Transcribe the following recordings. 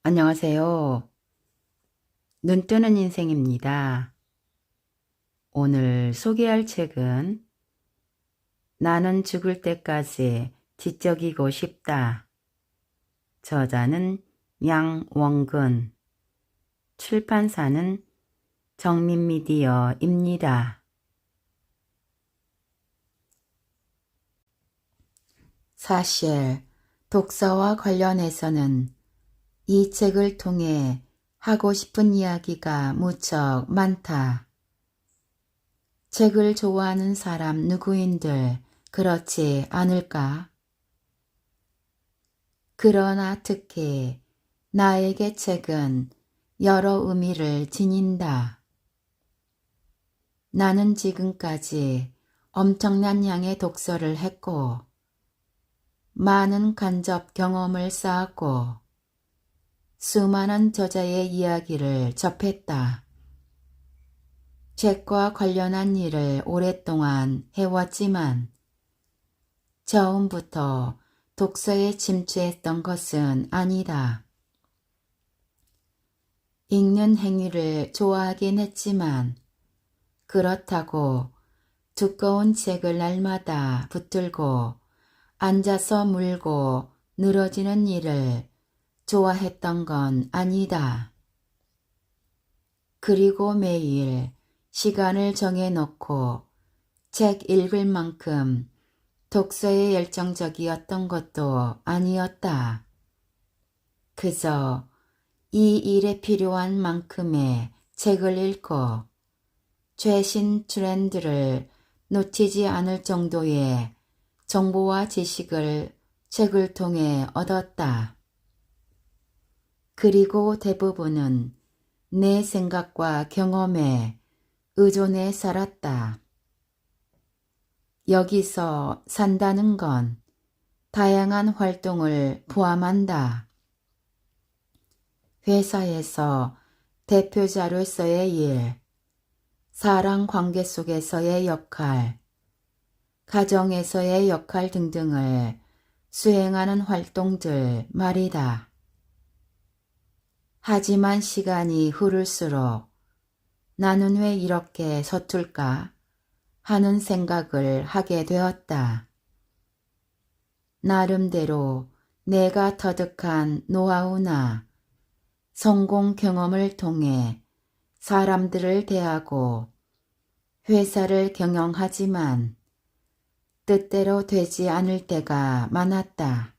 안녕하세요. 눈뜨는 인생입니다. 오늘 소개할 책은 나는 죽을 때까지 지적이고 싶다. 저자는 양원근, 출판사는 정민미디어입니다. 사실 독서와 관련해서는 이 책을 통해 하고 싶은 이야기가 무척 많다. 책을 좋아하는 사람 누구인들 그렇지 않을까? 그러나 특히 나에게 책은 여러 의미를 지닌다. 나는 지금까지 엄청난 양의 독서를 했고 많은 간접 경험을 쌓았고 수많은 저자의 이야기를 접했다. 책과 관련한 일을 오랫동안 해왔지만 처음부터 독서에 침투했던 것은 아니다. 읽는 행위를 좋아하긴 했지만 그렇다고 두꺼운 책을 날마다 붙들고 앉아서 물고 늘어지는 일을 좋아했던 건 아니다. 그리고 매일 시간을 정해놓고 책 읽을 만큼 독서에 열정적이었던 것도 아니었다. 그저 이 일에 필요한 만큼의 책을 읽고 최신 트렌드를 놓치지 않을 정도의 정보와 지식을 책을 통해 얻었다. 그리고 대부분은 내 생각과 경험에 의존해 살았다. 여기서 산다는 건 다양한 활동을 포함한다. 회사에서 대표자로서의 일, 사람 관계 속에서의 역할, 가정에서의 역할 등등을 수행하는 활동들 말이다. 하지만 시간이 흐를수록 나는 왜 이렇게 서툴까 하는 생각을 하게 되었다. 나름대로 내가 터득한 노하우나 성공 경험을 통해 사람들을 대하고 회사를 경영하지만 뜻대로 되지 않을 때가 많았다.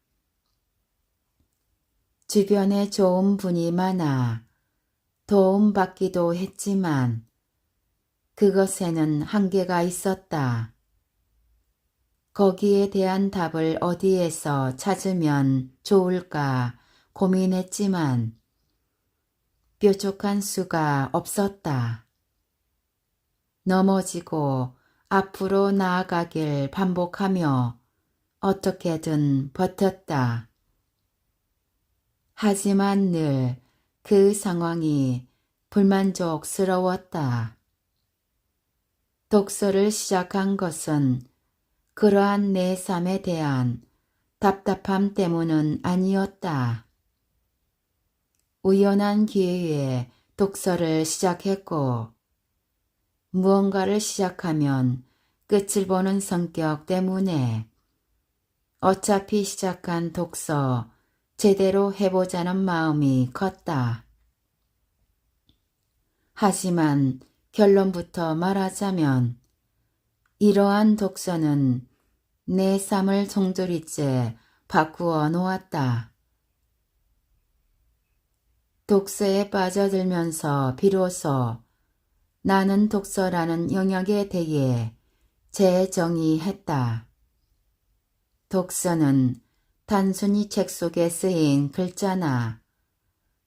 주변에 좋은 분이 많아 도움받기도 했지만 그것에는 한계가 있었다. 거기에 대한 답을 어디에서 찾으면 좋을까 고민했지만 뾰족한 수가 없었다. 넘어지고 앞으로 나아가길 반복하며 어떻게든 버텼다. 하지만 늘 그 상황이 불만족스러웠다. 독서를 시작한 것은 그러한 내 삶에 대한 답답함 때문은 아니었다. 우연한 기회에 독서를 시작했고 무언가를 시작하면 끝을 보는 성격 때문에 어차피 시작한 독서 제대로 해보자는 마음이 컸다. 하지만 결론부터 말하자면 이러한 독서는 내 삶을 송두리째 바꾸어 놓았다. 독서에 빠져들면서 비로소 나는 독서라는 영역에 대해 재정의했다. 독서는 단순히 책 속에 쓰인 글자나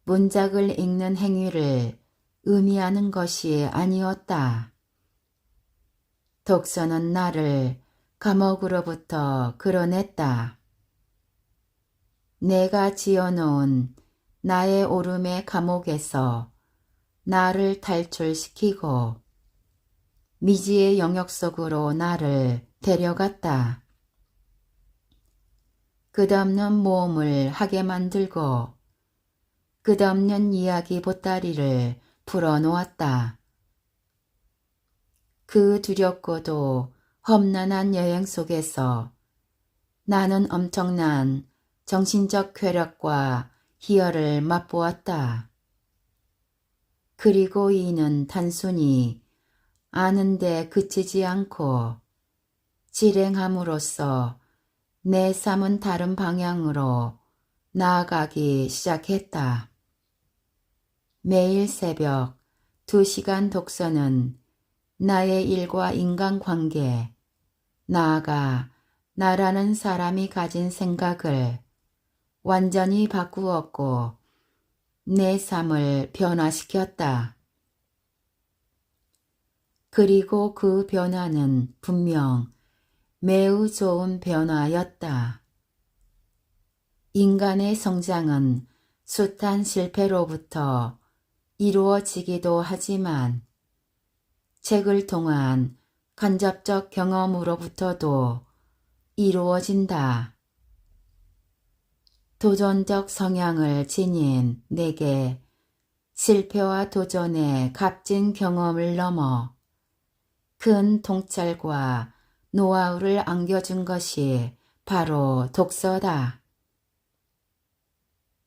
문장을 읽는 행위를 의미하는 것이 아니었다. 독서는 나를 감옥으로부터 끌어냈다. 내가 지어놓은 나의 오름의 감옥에서 나를 탈출시키고 미지의 영역 속으로 나를 데려갔다. 끝없는 모험을 하게 만들고 끝없는 이야기 보따리를 풀어놓았다. 그 두렵고도 험난한 여행 속에서 나는 엄청난 정신적 쾌락과 희열을 맛보았다. 그리고 이는 단순히 아는데 그치지 않고 실행함으로써 내 삶은 다른 방향으로 나아가기 시작했다. 매일 새벽 2시간 독서는 나의 일과 인간관계, 나아가 나라는 사람이 가진 생각을 완전히 바꾸었고 내 삶을 변화시켰다. 그리고 그 변화는 분명 매우 좋은 변화였다. 인간의 성장은 숱한 실패로부터 이루어지기도 하지만 책을 통한 간접적 경험으로부터도 이루어진다. 도전적 성향을 지닌 내게 실패와 도전의 값진 경험을 넘어 큰 통찰과 노하우를 안겨준 것이 바로 독서다.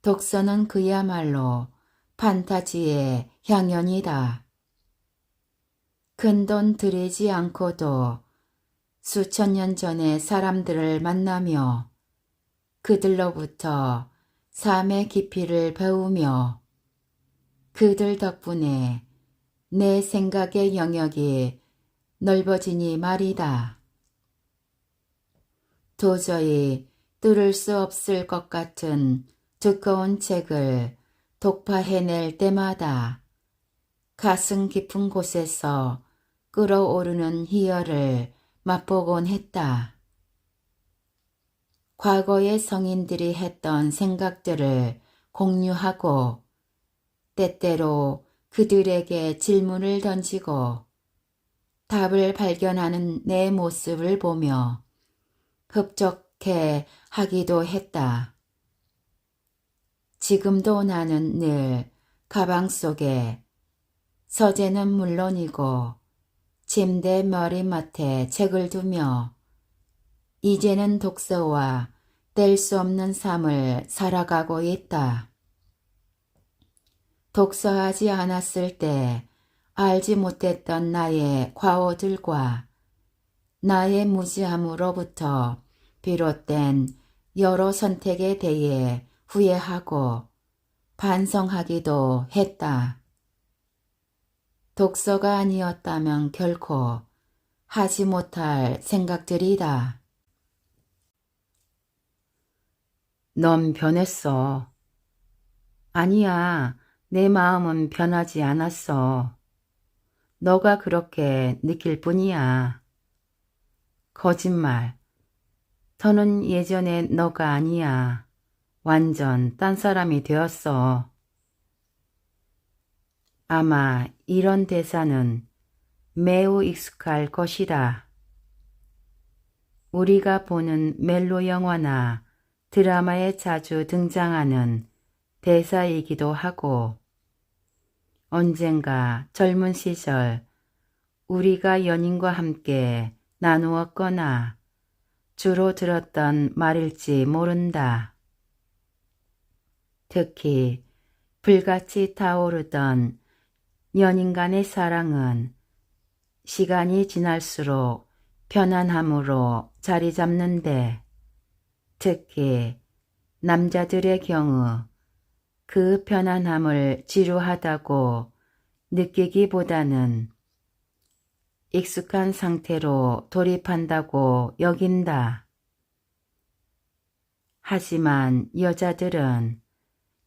독서는 그야말로 판타지의 향연이다. 큰돈 들이지 않고도 수천 년 전의 사람들을 만나며 그들로부터 삶의 깊이를 배우며 그들 덕분에 내 생각의 영역이 넓어지니 말이다. 도저히 뚫을 수 없을 것 같은 두꺼운 책을 독파해낼 때마다 가슴 깊은 곳에서 끓어오르는 희열을 맛보곤 했다. 과거의 성인들이 했던 생각들을 공유하고 때때로 그들에게 질문을 던지고 답을 발견하는 내 모습을 보며 흡족해 하기도 했다. 지금도 나는 늘 가방 속에 서재는 물론이고 침대 머리맡에 책을 두며 이제는 독서와 뗄 수 없는 삶을 살아가고 있다. 독서하지 않았을 때 알지 못했던 나의 과오들과 나의 무지함으로부터 비롯된 여러 선택에 대해 후회하고 반성하기도 했다. 독서가 아니었다면 결코 하지 못할 생각들이다. 넌 변했어. 아니야, 내 마음은 변하지 않았어. 너가 그렇게 느낄 뿐이야. 거짓말. 더는 예전의 너가 아니야. 완전 딴 사람이 되었어. 아마 이런 대사는 매우 익숙할 것이다. 우리가 보는 멜로 영화나 드라마에 자주 등장하는 대사이기도 하고 언젠가 젊은 시절 우리가 연인과 함께 나누었거나 주로 들었던 말일지 모른다. 특히 불같이 타오르던 연인 간의 사랑은 시간이 지날수록 편안함으로 자리 잡는데 특히 남자들의 경우 그 편안함을 지루하다고 느끼기보다는 익숙한 상태로 돌입한다고 여긴다. 하지만 여자들은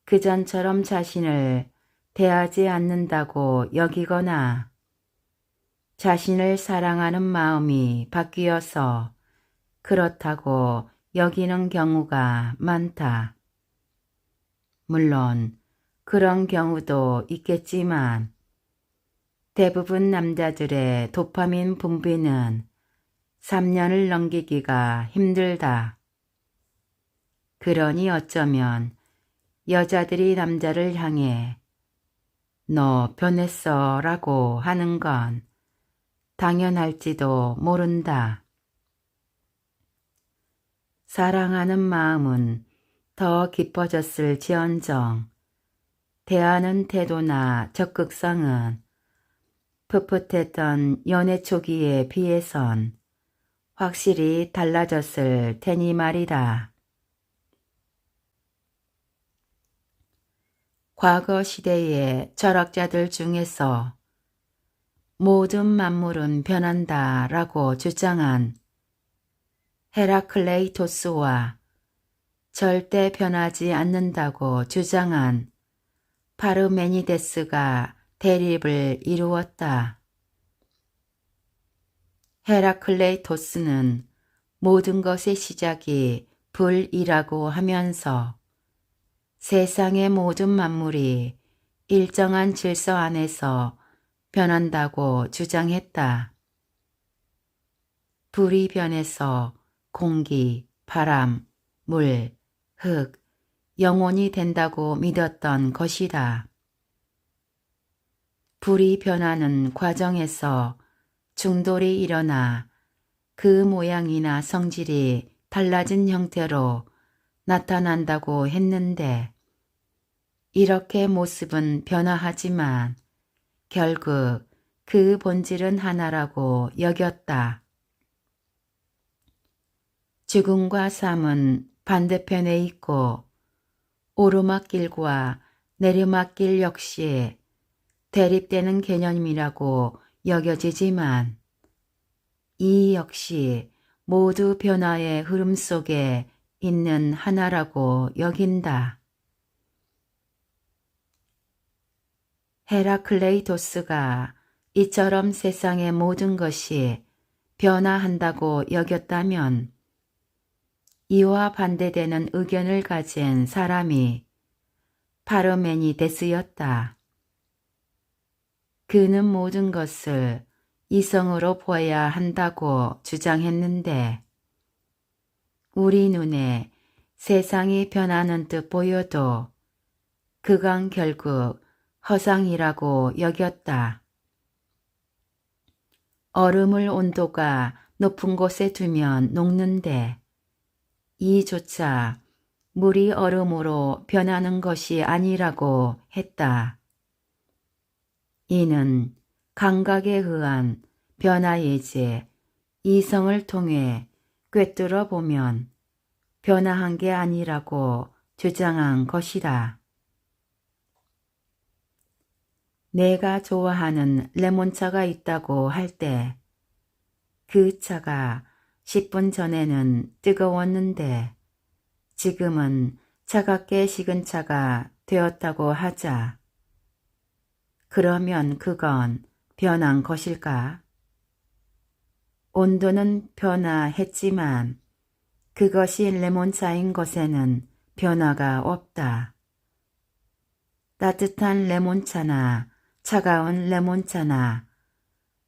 그전처럼 자신을 대하지 않는다고 여기거나 자신을 사랑하는 마음이 바뀌어서 그렇다고 여기는 경우가 많다. 물론 그런 경우도 있겠지만 대부분 남자들의 도파민 분비는 3년을 넘기기가 힘들다. 그러니 어쩌면 여자들이 남자를 향해 너 변했어 라고 하는 건 당연할지도 모른다. 사랑하는 마음은 더 깊어졌을 지언정 대하는 태도나 적극성은 풋풋했던 연애 초기에 비해선 확실히 달라졌을 테니 말이다. 과거 시대의 철학자들 중에서 모든 만물은 변한다 라고 주장한 헤라클레이토스와 절대 변하지 않는다고 주장한 파르메니데스가 대립을 이루었다. 헤라클레이토스는 모든 것의 시작이 불이라고 하면서 세상의 모든 만물이 일정한 질서 안에서 변한다고 주장했다. 불이 변해서 공기, 바람, 물, 흙, 영혼이 된다고 믿었던 것이다. 불이 변하는 과정에서 충돌이 일어나 그 모양이나 성질이 달라진 형태로 나타난다고 했는데 이렇게 모습은 변화하지만 결국 그 본질은 하나라고 여겼다. 죽음과 삶은 반대편에 있고 오르막길과 내리막길 역시 대립되는 개념이라고 여겨지지만 이 역시 모두 변화의 흐름 속에 있는 하나라고 여긴다. 헤라클레이토스가 이처럼 세상의 모든 것이 변화한다고 여겼다면 이와 반대되는 의견을 가진 사람이 파르메니데스였다. 그는 모든 것을 이성으로 보아야 한다고 주장했는데 우리 눈에 세상이 변하는 듯 보여도 그건 결국 허상이라고 여겼다. 얼음을 온도가 높은 곳에 두면 녹는데 이조차 물이 얼음으로 변하는 것이 아니라고 했다. 이는 감각에 의한 변화이지 이성을 통해 꿰뚫어 보면 변화한 게 아니라고 주장한 것이다. 내가 좋아하는 레몬차가 있다고 할 때 그 차가 10분 전에는 뜨거웠는데 지금은 차갑게 식은 차가 되었다고 하자. 그러면 그건 변한 것일까? 온도는 변화했지만 그것이 레몬차인 것에는 변화가 없다. 따뜻한 레몬차나 차가운 레몬차나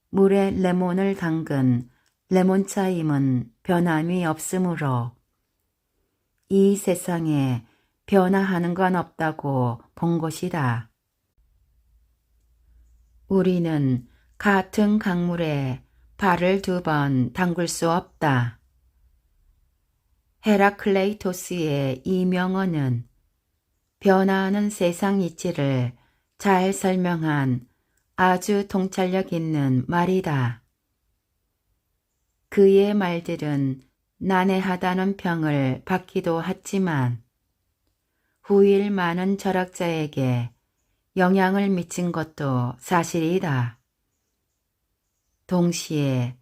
물에 레몬을 담근 레몬차임은 변함이 없으므로 이 세상에 변화하는 건 없다고 본 것이다. 우리는 같은 강물에 발을 2번 담글 수 없다. 헤라클레이토스의 이 명언은 변화하는 세상 이치를 잘 설명한 아주 통찰력 있는 말이다. 그의 말들은 난해하다는 평을 받기도 했지만 후일 많은 철학자에게 영향을 미친 것도 사실이다. 동시에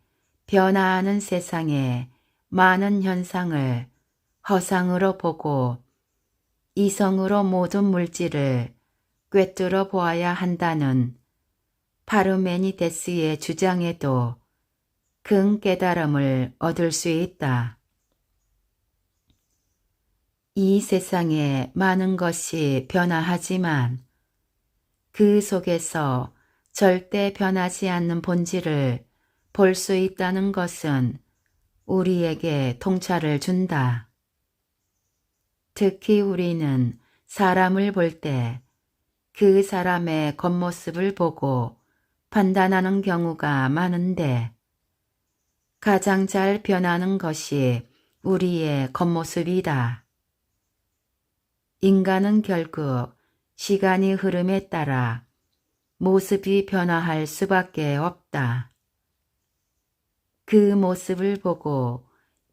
변화하는 세상의 많은 현상을 허상으로 보고 이성으로 모든 물질을 꿰뚫어 보아야 한다는 파르메니데스의 주장에도 큰 깨달음을 얻을 수 있다. 이 세상에 많은 것이 변화하지만 그 속에서 절대 변하지 않는 본질을 볼 수 있다는 것은 우리에게 통찰을 준다. 특히 우리는 사람을 볼 때 그 사람의 겉모습을 보고 판단하는 경우가 많은데 가장 잘 변하는 것이 우리의 겉모습이다. 인간은 결국 시간이 흐름에 따라 모습이 변화할 수밖에 없다. 그 모습을 보고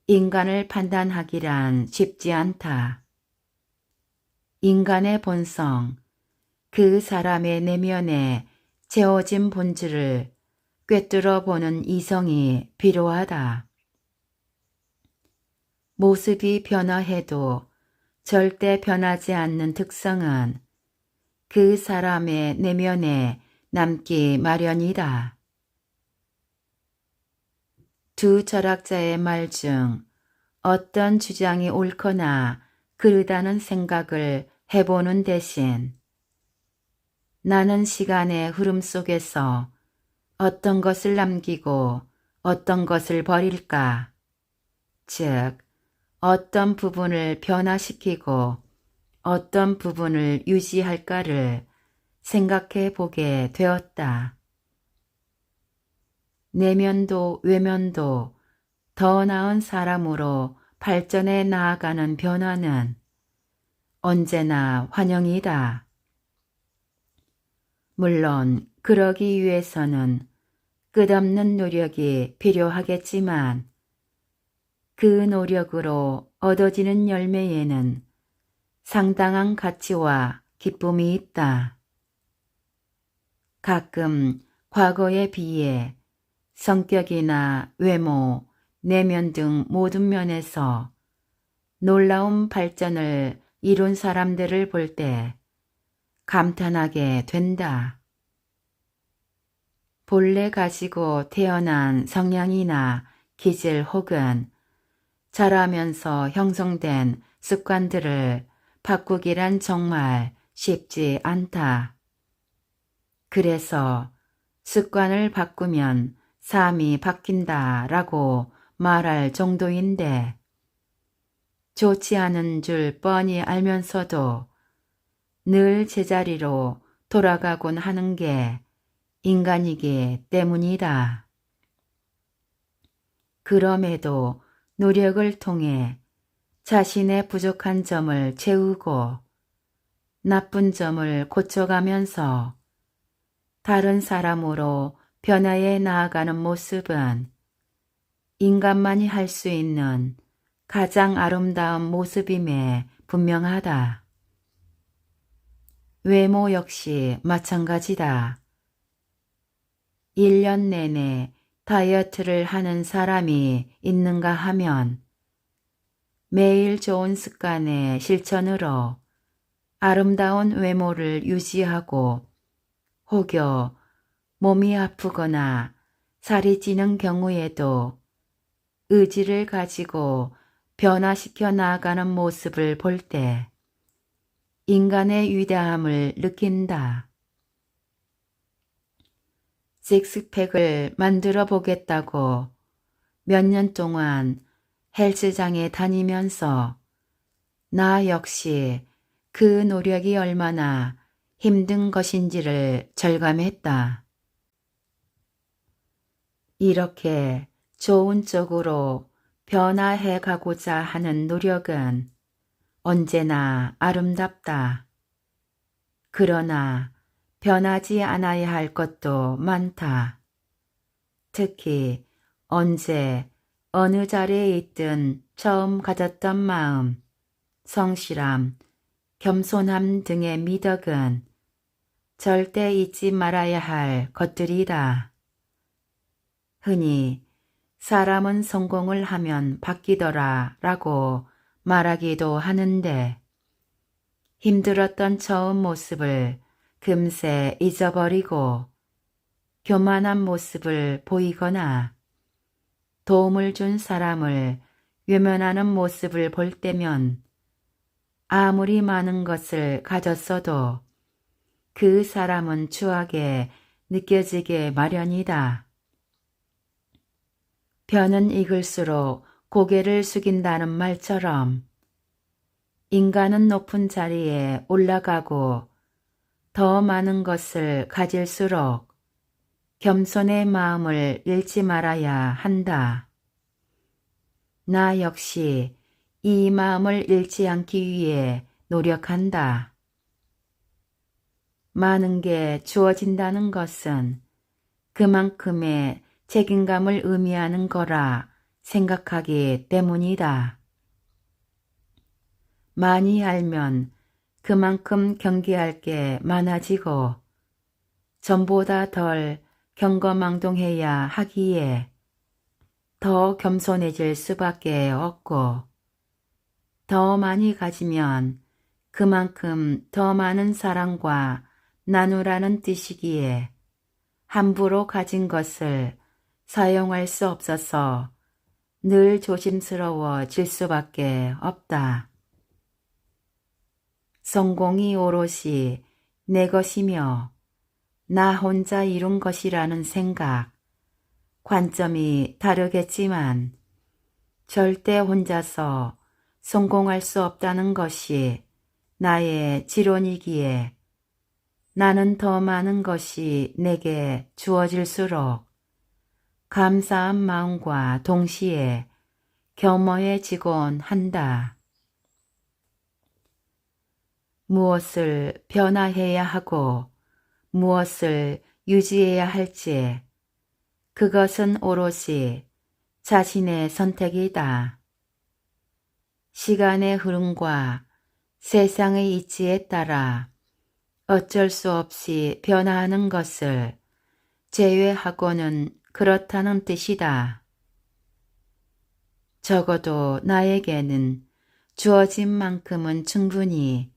인간을 판단하기란 쉽지 않다. 인간의 본성, 그 사람의 내면에 채워진 본질을 꿰뚫어 보는 이성이 필요하다. 모습이 변화해도 절대 변하지 않는 특성은 그 사람의 내면에 남기 마련이다. 두 철학자의 말 중 어떤 주장이 옳거나 그르다는 생각을 해보는 대신 나는 시간의 흐름 속에서 어떤 것을 남기고 어떤 것을 버릴까? 즉, 어떤 부분을 변화시키고 어떤 부분을 유지할까를 생각해 보게 되었다. 내면도 외면도 더 나은 사람으로 발전해 나아가는 변화는 언제나 환영이다. 물론 그러기 위해서는 끝없는 노력이 필요하겠지만 그 노력으로 얻어지는 열매에는 상당한 가치와 기쁨이 있다. 가끔 과거에 비해 성격이나 외모, 내면 등 모든 면에서 놀라운 발전을 이룬 사람들을 볼 때 감탄하게 된다. 본래 가지고 태어난 성향이나 기질 혹은 자라면서 형성된 습관들을 바꾸기란 정말 쉽지 않다. 그래서 습관을 바꾸면 삶이 바뀐다라고 말할 정도인데 좋지 않은 줄 뻔히 알면서도 늘 제자리로 돌아가곤 하는 게 인간이기 때문이다. 그럼에도 노력을 통해 자신의 부족한 점을 채우고 나쁜 점을 고쳐가면서 다른 사람으로 변화해 나아가는 모습은 인간만이 할 수 있는 가장 아름다운 모습임에 분명하다. 외모 역시 마찬가지다. 1년 내내 다이어트를 하는 사람이 있는가 하면 매일 좋은 습관의 실천으로 아름다운 외모를 유지하고 혹여 몸이 아프거나 살이 찌는 경우에도 의지를 가지고 변화시켜 나아가는 모습을 볼 때 인간의 위대함을 느낀다. 식스팩을 만들어 보겠다고 몇 년 동안 헬스장에 다니면서 나 역시 그 노력이 얼마나 힘든 것인지를 절감했다. 이렇게 좋은 쪽으로 변화해 가고자 하는 노력은 언제나 아름답다. 그러나 변하지 않아야 할 것도 많다. 특히 언제 어느 자리에 있든 처음 가졌던 마음, 성실함, 겸손함 등의 미덕은 절대 잊지 말아야 할 것들이다. 흔히 사람은 성공을 하면 바뀌더라 라고 말하기도 하는데 힘들었던 처음 모습을 금세 잊어버리고 교만한 모습을 보이거나 도움을 준 사람을 외면하는 모습을 볼 때면 아무리 많은 것을 가졌어도 그 사람은 추하게 느껴지게 마련이다. 벼는 익을수록 고개를 숙인다는 말처럼 인간은 높은 자리에 올라가고 더 많은 것을 가질수록 겸손의 마음을 잃지 말아야 한다. 나 역시 이 마음을 잃지 않기 위해 노력한다. 많은 게 주어진다는 것은 그만큼의 책임감을 의미하는 거라 생각하기 때문이다. 많이 알면 그만큼 경계할 게 많아지고 전보다 덜 경거망동해야 하기에 더 겸손해질 수밖에 없고 더 많이 가지면 그만큼 더 많은 사랑과 나누라는 뜻이기에 함부로 가진 것을 사용할 수 없어서 늘 조심스러워질 수밖에 없다. 성공이 오롯이 내 것이며 나 혼자 이룬 것이라는 생각, 관점이 다르겠지만 절대 혼자서 성공할 수 없다는 것이 나의 지론이기에 나는 더 많은 것이 내게 주어질수록 감사한 마음과 동시에 겸허해지곤 한다. 무엇을 변화해야 하고 무엇을 유지해야 할지 그것은 오롯이 자신의 선택이다. 시간의 흐름과 세상의 이치에 따라 어쩔 수 없이 변화하는 것을 제외하고는 그렇다는 뜻이다. 적어도 나에게는 주어진 만큼은 충분히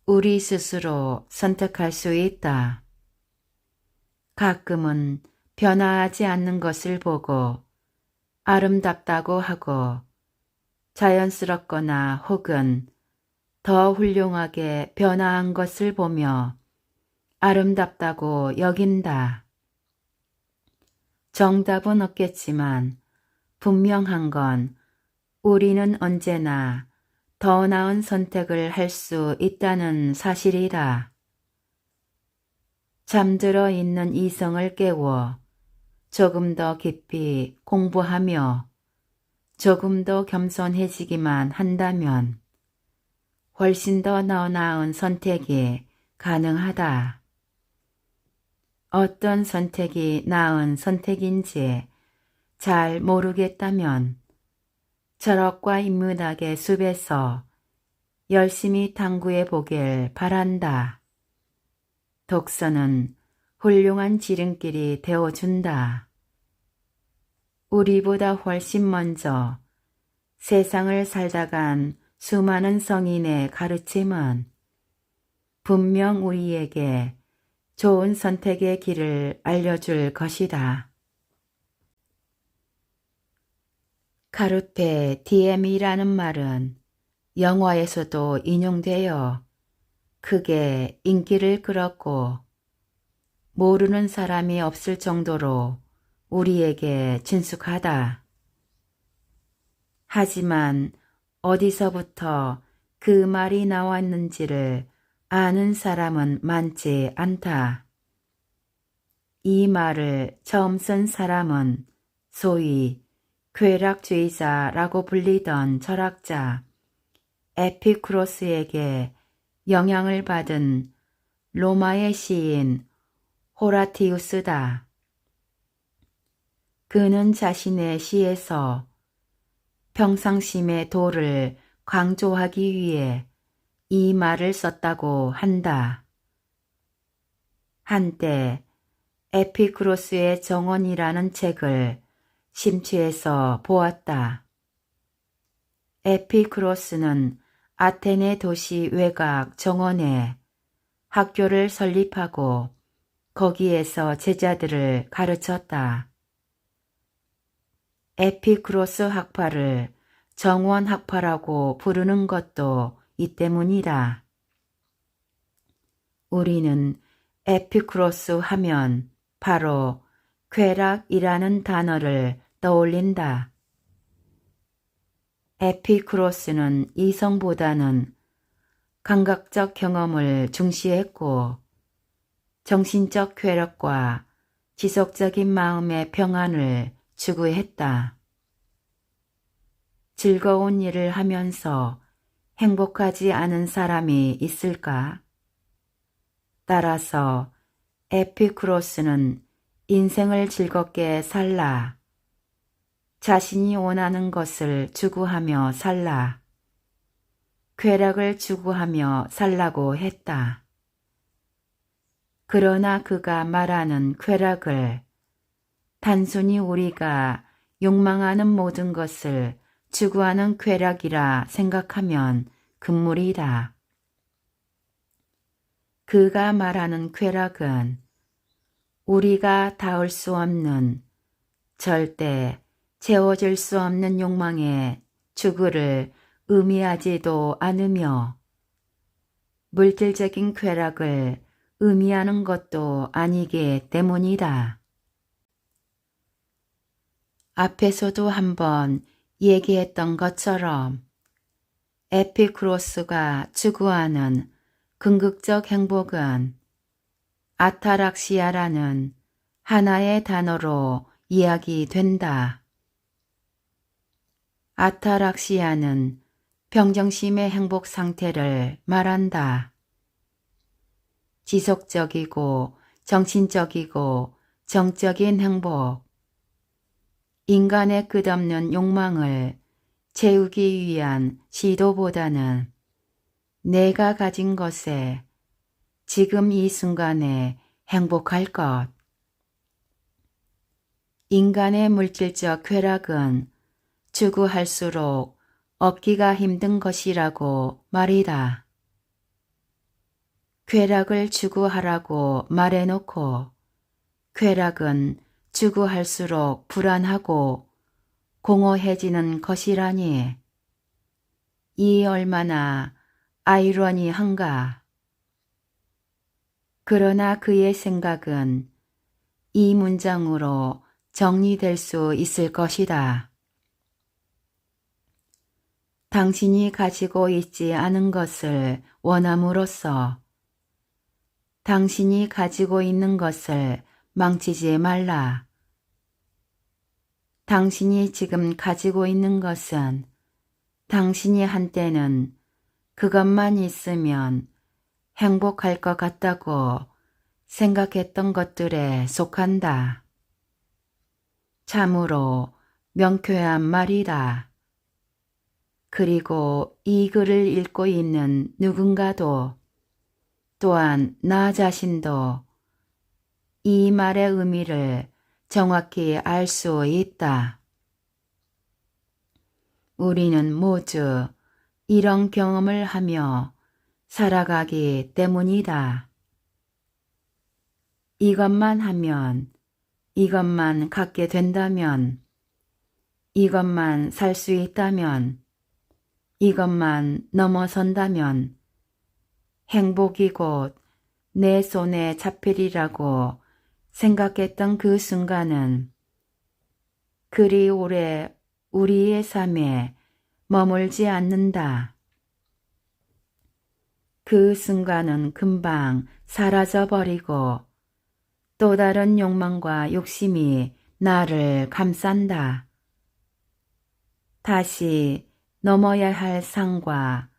우리 스스로 선택할 수 있다. 가끔은 변화하지 않는 것을 보고 아름답다고 하고 자연스럽거나 혹은 더 훌륭하게 변화한 것을 보며 아름답다고 여긴다. 정답은 없겠지만 분명한 건 우리는 언제나 더 나은 선택을 할 수 있다는 사실이다. 잠들어 있는 이성을 깨워 조금 더 깊이 공부하며 조금 더 겸손해지기만 한다면 훨씬 더 나은 선택이 가능하다. 어떤 선택이 나은 선택인지 잘 모르겠다면 철학과 인문학의 숲에서 열심히 탐구해 보길 바란다. 독서는 훌륭한 지름길이 되어준다. 우리보다 훨씬 먼저 세상을 살다간 수많은 성인의 가르침은 분명 우리에게 좋은 선택의 길을 알려줄 것이다. 카르페 디엠이라는 말은 영화에서도 인용되어 크게 인기를 끌었고 모르는 사람이 없을 정도로 우리에게 친숙하다. 하지만 어디서부터 그 말이 나왔는지를 아는 사람은 많지 않다. 이 말을 처음 쓴 사람은 소위 쾌락주의자라고 불리던 철학자 에피쿠로스에게 영향을 받은 로마의 시인 호라티우스다. 그는 자신의 시에서 평상심의 도를 강조하기 위해 이 말을 썼다고 한다. 한때 에피쿠로스의 정원이라는 책을 심취해서 보았다. 에피쿠로스는 아테네 도시 외곽 정원에 학교를 설립하고 거기에서 제자들을 가르쳤다. 에피쿠로스 학파를 정원 학파라고 부르는 것도 이 때문이다. 우리는 에피쿠로스 하면 바로 쾌락이라는 단어를 떠올린다. 에피쿠로스는 이성보다는 감각적 경험을 중시했고 정신적 쾌락과 지속적인 마음의 평안을 추구했다. 즐거운 일을 하면서 행복하지 않은 사람이 있을까? 따라서 에피쿠로스는 인생을 즐겁게 살라. 자신이 원하는 것을 추구하며 살라. 쾌락을 추구하며 살라고 했다. 그러나 그가 말하는 쾌락을 단순히 우리가 욕망하는 모든 것을 추구하는 쾌락이라 생각하면 금물이다. 그가 말하는 쾌락은 우리가 닿을 수 없는, 절대 채워질 수 없는 욕망의 추구를 의미하지도 않으며 물질적인 쾌락을 의미하는 것도 아니기 때문이다. 앞에서도 한번 얘기했던 것처럼 에피쿠로스가 추구하는 궁극적 행복은 아타락시아라는 하나의 단어로 이야기된다. 아타락시아는 평정심의 행복 상태를 말한다. 지속적이고 정신적이고 정적인 행복, 인간의 끝없는 욕망을 채우기 위한 시도보다는 내가 가진 것에 지금 이 순간에 행복할 것. 인간의 물질적 쾌락은 추구할수록 얻기가 힘든 것이라고 말이다. 쾌락을 추구하라고 말해놓고 쾌락은 추구할수록 불안하고 공허해지는 것이라니. 이 얼마나 아이러니한가. 그러나 그의 생각은 이 문장으로 정리될 수 있을 것이다. 당신이 가지고 있지 않은 것을 원함으로써 당신이 가지고 있는 것을 망치지 말라. 당신이 지금 가지고 있는 것은 당신이 한때는 그것만 있으면 행복할 것 같다고 생각했던 것들에 속한다. 참으로 명쾌한 말이다. 그리고 이 글을 읽고 있는 누군가도 또한 나 자신도 이 말의 의미를 정확히 알 수 있다. 우리는 모두 이런 경험을 하며 살아가기 때문이다. 이것만 하면, 이것만 갖게 된다면, 이것만 살 수 있다면, 이것만 넘어선다면 행복이 곧 내 손에 잡히리라고 생각했던 그 순간은 그리 오래 우리의 삶에 머물지 않는다. 그 순간은 금방 사라져버리고 또 다른 욕망과 욕심이 나를 감싼다. 다시 넘어야 할 산과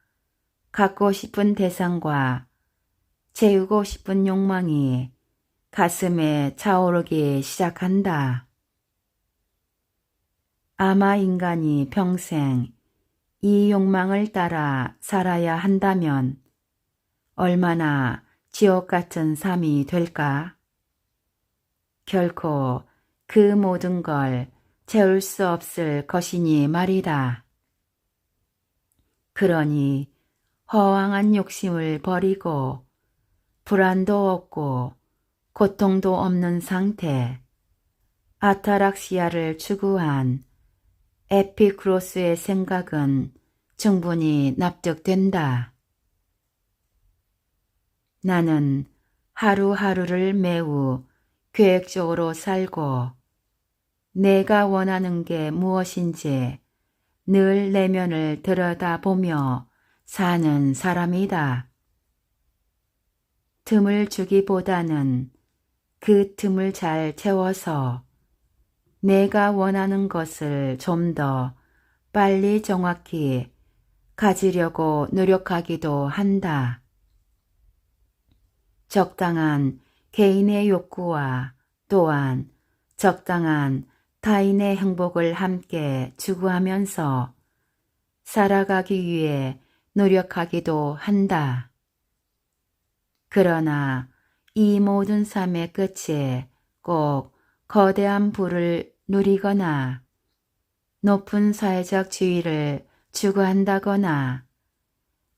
갖고 싶은 대상과 채우고 싶은 욕망이 가슴에 차오르기 시작한다. 아마 인간이 평생 이 욕망을 따라 살아야 한다면 얼마나 지옥 같은 삶이 될까? 결코 그 모든 걸 채울 수 없을 것이니 말이다. 그러니 허황한 욕심을 버리고 불안도 없고 고통도 없는 상태, 아타락시아를 추구한 에피쿠로스의 생각은 충분히 납득된다. 나는 하루하루를 매우 계획적으로 살고 내가 원하는 게 무엇인지 늘 내면을 들여다보며 사는 사람이다. 틈을 주기보다는 그 틈을 잘 채워서 내가 원하는 것을 좀 더 빨리 정확히 가지려고 노력하기도 한다. 적당한 개인의 욕구와 또한 적당한 타인의 행복을 함께 추구하면서 살아가기 위해 노력하기도 한다. 그러나 이 모든 삶의 끝에 꼭 거대한 부를 누리거나 높은 사회적 지위를 추구한다거나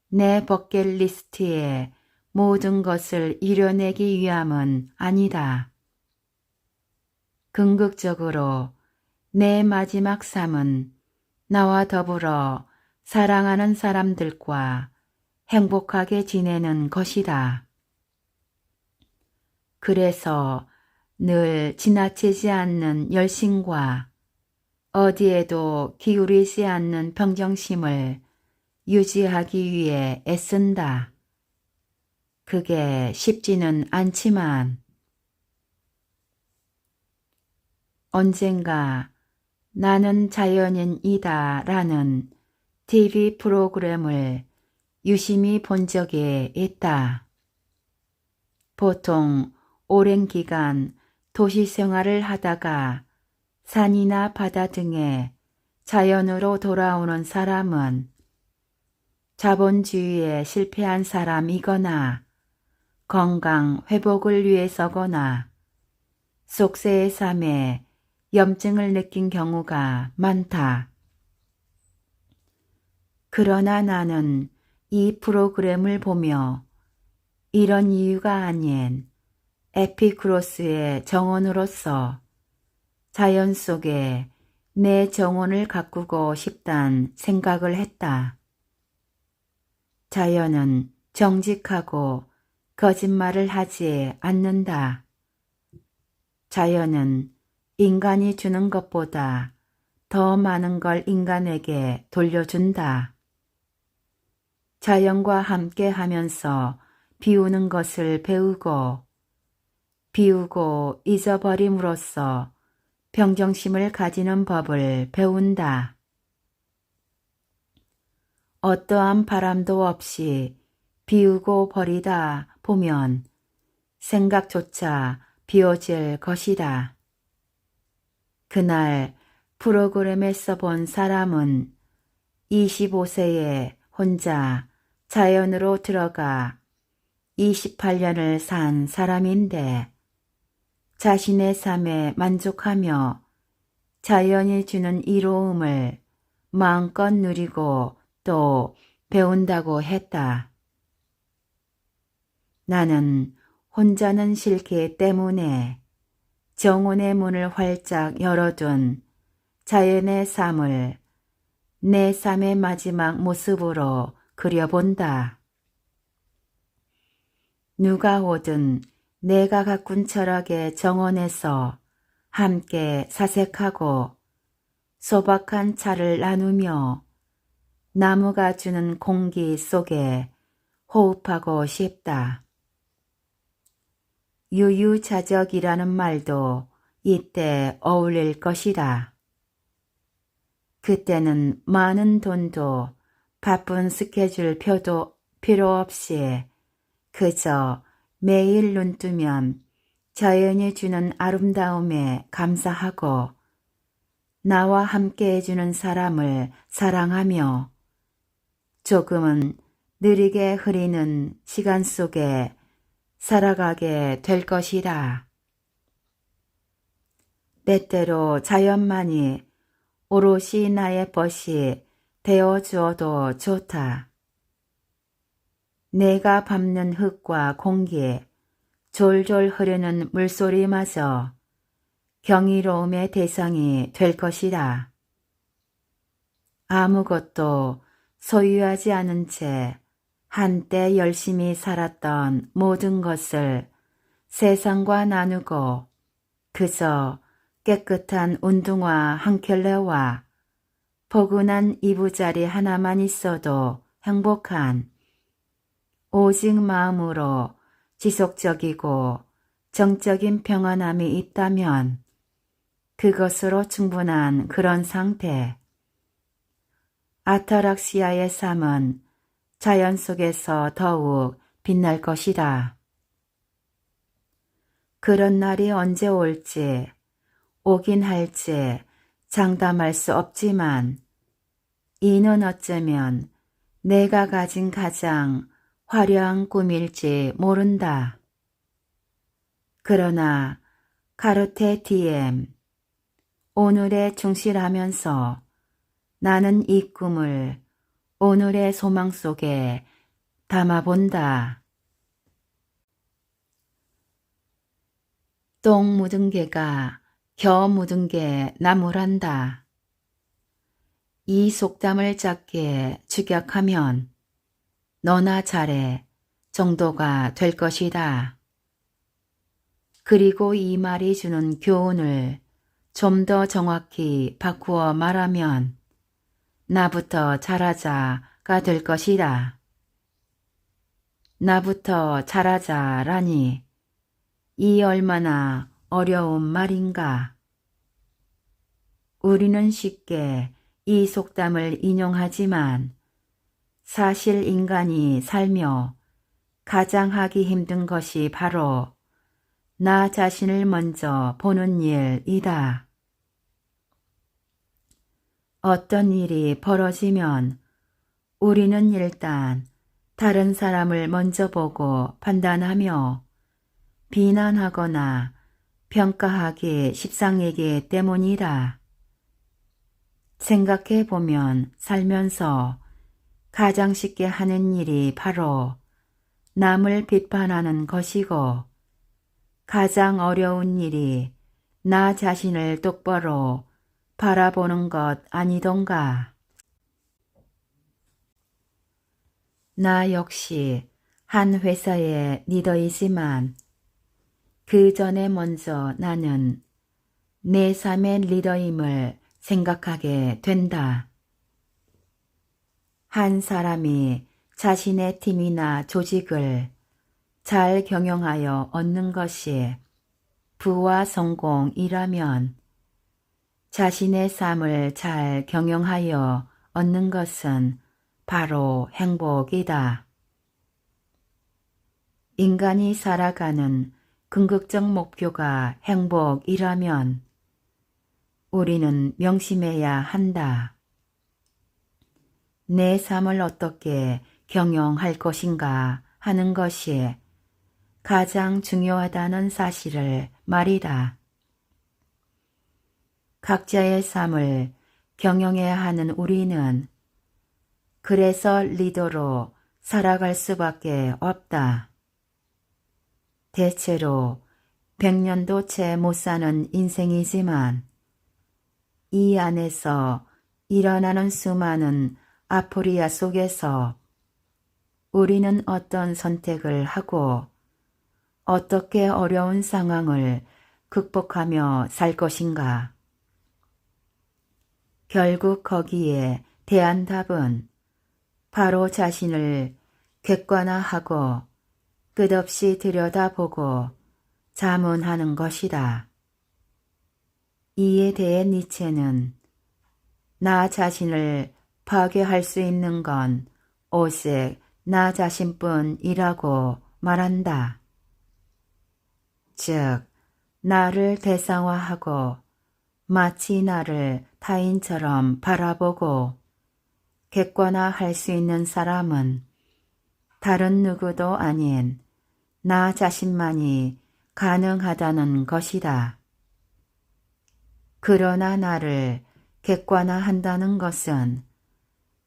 내 버킷리스트에 모든 것을 이뤄내기 위함은 아니다. 궁극적으로 내 마지막 삶은 나와 더불어 사랑하는 사람들과 행복하게 지내는 것이다. 그래서 늘 지나치지 않는 열심과 어디에도 기울이지 않는 평정심을 유지하기 위해 애쓴다. 그게 쉽지는 않지만 언젠가 나는 자연인이다 라는 TV 프로그램을 유심히 본 적이 있다. 보통 오랜 기간 도시 생활을 하다가 산이나 바다 등에 자연으로 돌아오는 사람은 자본주의에 실패한 사람이거나 건강 회복을 위해서거나 속세의 삶에 염증을 느낀 경우가 많다. 그러나 나는 이 프로그램을 보며 이런 이유가 아닌 에피쿠로스의 정원으로서 자연 속에 내 정원을 가꾸고 싶단 생각을 했다. 자연은 정직하고 거짓말을 하지 않는다. 자연은 인간이 주는 것보다 더 많은 걸 인간에게 돌려준다. 자연과 함께 하면서 비우는 것을 배우고 비우고 잊어버림으로써 평정심을 가지는 법을 배운다. 어떠한 바람도 없이 비우고 버리다 보면 생각조차 비워질 것이다. 그날 프로그램에서 본 사람은 25세에 혼자 자연으로 들어가 28년을 산 사람인데 자신의 삶에 만족하며 자연이 주는 이로움을 마음껏 누리고 또 배운다고 했다. 나는 혼자는 싫기 때문에 정원의 문을 활짝 열어둔 자연의 삶을 내 삶의 마지막 모습으로 그려본다. 누가 오든 내가 가꾼 철학의 정원에서 함께 사색하고 소박한 차를 나누며 나무가 주는 공기 속에 호흡하고 싶다. 유유자적이라는 말도 이때 어울릴 것이다. 그때는 많은 돈도 바쁜 스케줄 표도 필요 없이 그저 매일 눈 뜨면 자연이 주는 아름다움에 감사하고 나와 함께 해주는 사람을 사랑하며 조금은 느리게 흐리는 시간 속에 살아가게 될 것이다. 때때로 자연만이 오롯이 나의 벗이 되어주어도 좋다. 내가 밟는 흙과 공기, 졸졸 흐르는 물소리마저 경이로움의 대상이 될 것이다. 아무것도 소유하지 않은 채 한때 열심히 살았던 모든 것을 세상과 나누고 그저 깨끗한 운동화 한 켤레와 포근한 이부자리 하나만 있어도 행복한 오직 마음으로 지속적이고 정적인 평안함이 있다면 그것으로 충분한 그런 상태. 아타락시아의 삶은 자연 속에서 더욱 빛날 것이다. 그런 날이 언제 올지, 오긴 할지 장담할 수 없지만 이는 어쩌면 내가 가진 가장 화려한 꿈일지 모른다. 그러나 카르테 디엠, 오늘에 충실하면서 나는 이 꿈을 오늘의 소망 속에 담아본다. 똥 묻은 개가 겨 묻은 게 나무란다. 이 속담을 짧게 축약하면 너나 잘해 정도가 될 것이다. 그리고 이 말이 주는 교훈을 좀 더 정확히 바꾸어 말하면 나부터 잘하자가 될 것이다. 나부터 잘하자라니 이 얼마나 어려운 말인가. 우리는 쉽게 이 속담을 인용하지만 사실 인간이 살며 가장 하기 힘든 것이 바로 나 자신을 먼저 보는 일이다. 어떤 일이 벌어지면 우리는 일단 다른 사람을 먼저 보고 판단하며 비난하거나 평가하기 십상이기 때문이다. 생각해 보면 살면서 가장 쉽게 하는 일이 바로 남을 비판하는 것이고 가장 어려운 일이 나 자신을 똑바로 바라보는 것 아니던가. 나 역시 한 회사의 리더이지만 그 전에 먼저 나는 내 삶의 리더임을 생각하게 된다. 한 사람이 자신의 팀이나 조직을 잘 경영하여 얻는 것이 부와 성공이라면 자신의 삶을 잘 경영하여 얻는 것은 바로 행복이다. 인간이 살아가는 궁극적 목표가 행복이라면 우리는 명심해야 한다. 내 삶을 어떻게 경영할 것인가 하는 것이 가장 중요하다는 사실을 말이다. 각자의 삶을 경영해야 하는 우리는 그래서 리더로 살아갈 수밖에 없다. 대체로 100년도 채 못 사는 인생이지만 이 안에서 일어나는 수많은 아포리아 속에서 우리는 어떤 선택을 하고 어떻게 어려운 상황을 극복하며 살 것인가. 결국 거기에 대한 답은 바로 자신을 객관화하고 끝없이 들여다보고 자문하는 것이다. 이에 대해 니체는 나 자신을 파괴할 수 있는 건 오직 나 자신뿐이라고 말한다. 즉, 나를 대상화하고 마치 나를 타인처럼 바라보고 객관화할 수 있는 사람은 다른 누구도 아닌 나 자신만이 가능하다는 것이다. 그러나 나를 객관화한다는 것은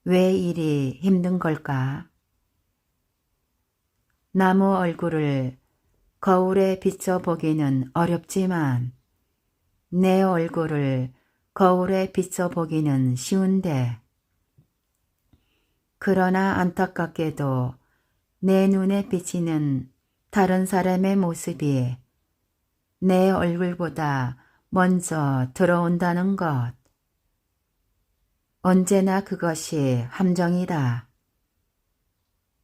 왜 이리 힘든 걸까? 나무 얼굴을 거울에 비춰보기는 어렵지만 내 얼굴을 거울에 비춰보기는 쉬운데 그러나 안타깝게도 내 눈에 비치는 다른 사람의 모습이 내 얼굴보다 먼저 들어온다는 것. 언제나 그것이 함정이다.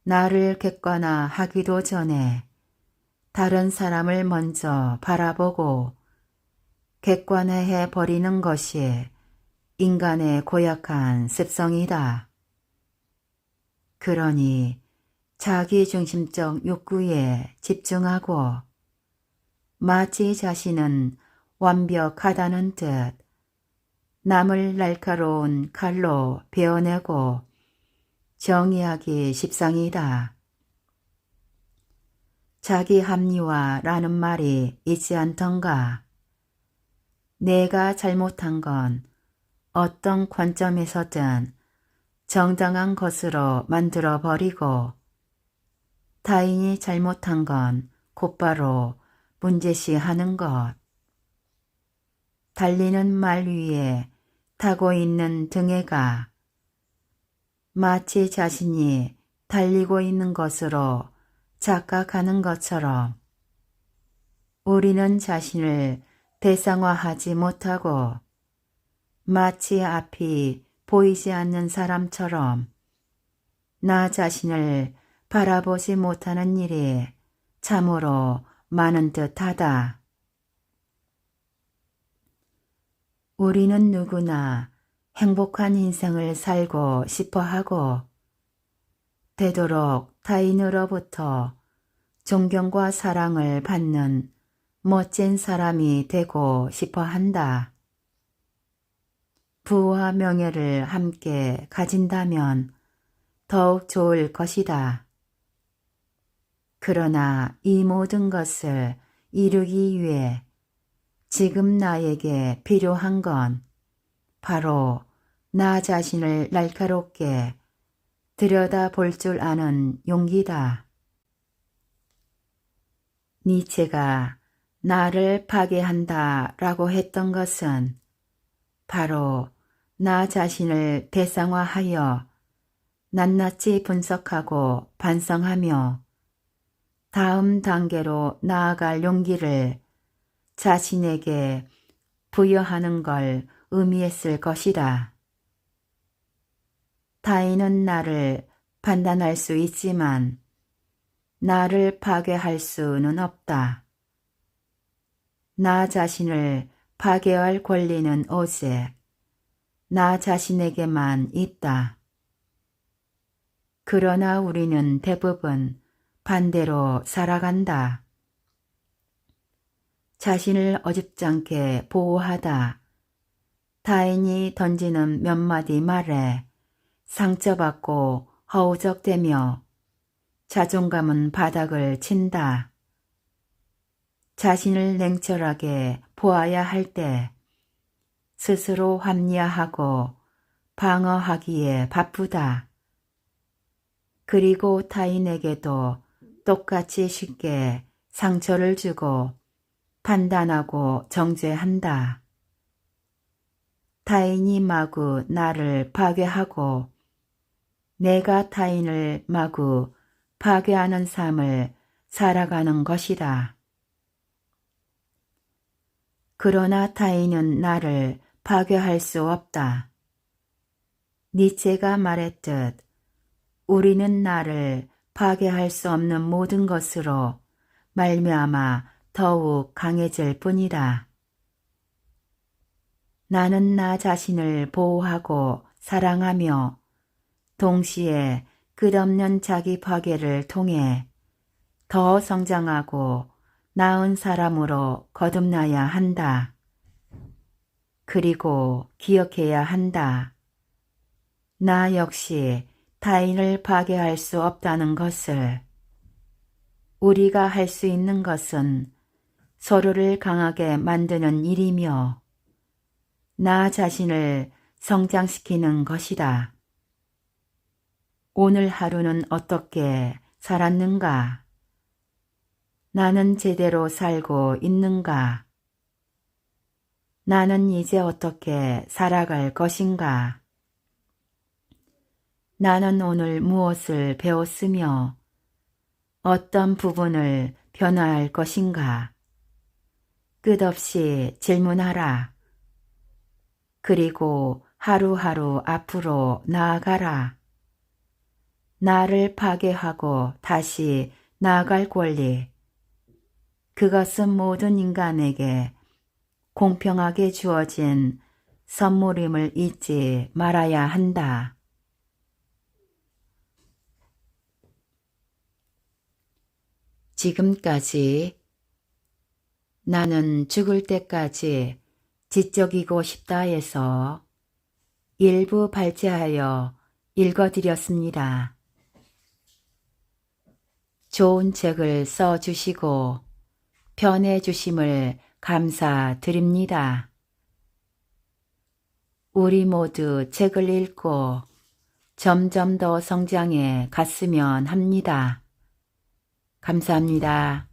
나를 객관화하기도 전에 다른 사람을 먼저 바라보고 객관화해 버리는 것이 인간의 고약한 습성이다. 그러니 자기중심적 욕구에 집중하고 마치 자신은 완벽하다는 듯 남을 날카로운 칼로 베어내고 정의하기 십상이다. 자기 합리화라는 말이 있지 않던가. 내가 잘못한 건 어떤 관점에서든 정당한 것으로 만들어 버리고 타인이 잘못한 건 곧바로 문제시하는 것. 달리는 말 위에 타고 있는 등에가 마치 자신이 달리고 있는 것으로 착각하는 것처럼 우리는 자신을 대상화하지 못하고 마치 앞이 보이지 않는 사람처럼 나 자신을 바라보지 못하는 일이 참으로 많은 듯하다. 우리는 누구나 행복한 인생을 살고 싶어 하고 되도록 타인으로부터 존경과 사랑을 받는 멋진 사람이 되고 싶어 한다. 부와 명예를 함께 가진다면 더욱 좋을 것이다. 그러나 이 모든 것을 이루기 위해 지금 나에게 필요한 건 바로 나 자신을 날카롭게 들여다볼 줄 아는 용기다. 니체가 나를 파괴한다 라고 했던 것은 바로 나 자신을 대상화하여 낱낱이 분석하고 반성하며 다음 단계로 나아갈 용기를 자신에게 부여하는 걸 의미했을 것이다. 타인은 나를 판단할 수 있지만 나를 파괴할 수는 없다. 나 자신을 파괴할 권리는 오직 나 자신에게만 있다. 그러나 우리는 대부분 반대로 살아간다. 자신을 어줍잖게 보호하다 타인이 던지는 몇 마디 말에 상처받고 허우적대며 자존감은 바닥을 친다. 자신을 냉철하게 보아야 할 때 스스로 합리화하고 방어하기에 바쁘다. 그리고 타인에게도 똑같이 쉽게 상처를 주고 판단하고 정죄한다. 타인이 마구 나를 파괴하고 내가 타인을 마구 파괴하는 삶을 살아가는 것이다. 그러나 타인은 나를 파괴할 수 없다. 니체가 말했듯 우리는 나를 파괴할 수 없는 모든 것으로 말미암아 더욱 강해질 뿐이다. 나는 나 자신을 보호하고 사랑하며 동시에 끝없는 자기 파괴를 통해 더 성장하고 나은 사람으로 거듭나야 한다. 그리고 기억해야 한다. 나 역시 타인을 파괴할 수 없다는 것을. 우리가 할 수 있는 것은 서로를 강하게 만드는 일이며 나 자신을 성장시키는 것이다. 오늘 하루는 어떻게 살았는가? 나는 제대로 살고 있는가? 나는 이제 어떻게 살아갈 것인가? 나는 오늘 무엇을 배웠으며 어떤 부분을 변화할 것인가? 끝없이 질문하라. 그리고 하루하루 앞으로 나아가라. 나를 파괴하고 다시 나아갈 권리. 그것은 모든 인간에게 공평하게 주어진 선물임을 잊지 말아야 한다. 지금까지 나는 죽을 때까지 지적이고 싶다에서 일부 발제하여 읽어드렸습니다. 좋은 책을 써주시고 편해주심을 감사드립니다. 우리 모두 책을 읽고 점점 더 성장해 갔으면 합니다. 감사합니다.